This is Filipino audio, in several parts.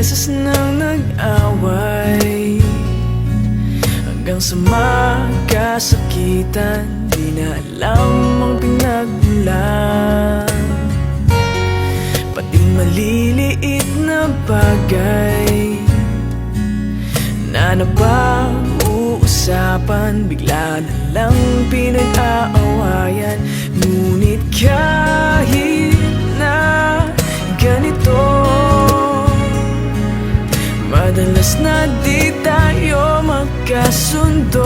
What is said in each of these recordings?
beses nang nag-away, hanggang sa magkasakitan. Di na alam ang pinagmulan, pati maliliit na bagay na napag-uusapan, bigla na lang pinag-aawayan. Ngunit kahit na ganito, madalas na di tayo magkasundo.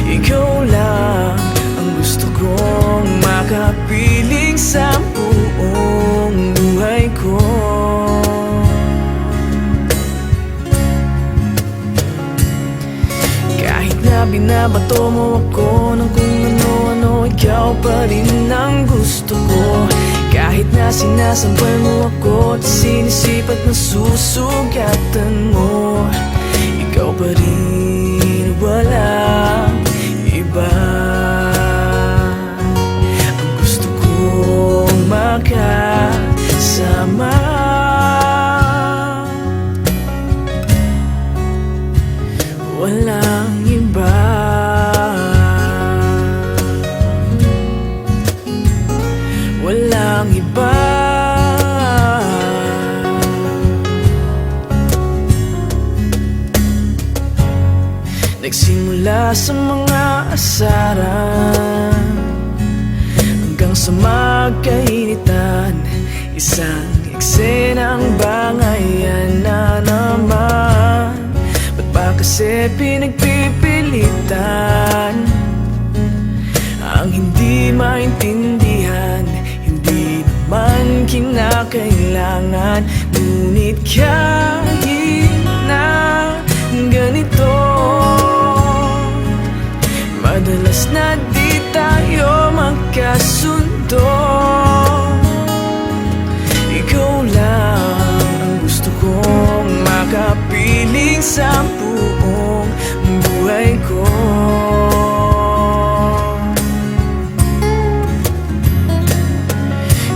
Ikaw lang ang gusto kong makapiling sa buong buhay ko. Kahit na binabato mo ako ng kung ano-ano, ikaw pa rin ang gusto ko. Kahit na sinasampal mo ako at sinisipat na susugatan mo, ikaw pa rin, walang iba. Ang gusto kong makasama, walang iba. Walang iba. Nagsimula sa mga asaran hanggang sa magkainitan, isang eksenang bangayan na naman. Ba't ba kasi pinagpipilitan ang hindi maintindihan? Hindi naman kinakailangan. Ngunit kahit na ganito, madalas na di tayo magkasundo. Ikaw lang ang gusto kong makapiling sa buong buhay ko.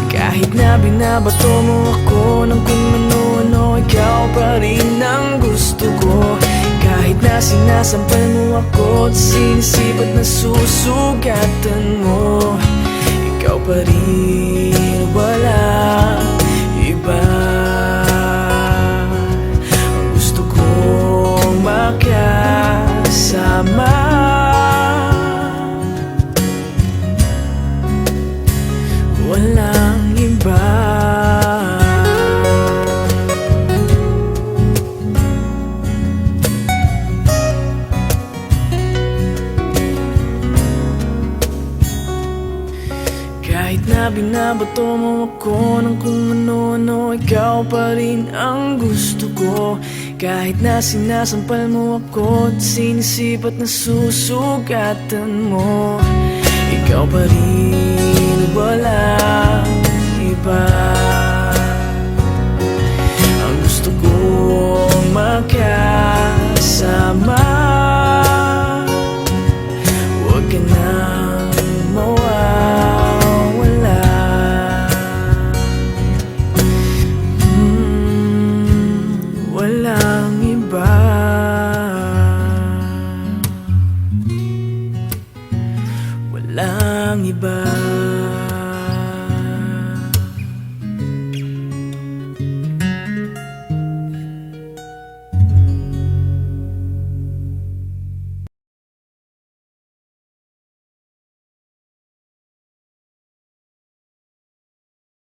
Kahit na binabato mo ako ng kung ano-ano, ikaw pa rin ang gusto ko. Kahit na sinasampal mo ako at sinisipat na susugatan mo, ikaw pa rin, walang iba. Ang gusto kong makasama, walang iba. Kahit na binabato mo ako ng kung ano-ano, ikaw pa rin ang gusto ko. Kahit na sinasampal mo ako at sinisipat na susugatan mo, ikaw pa rin,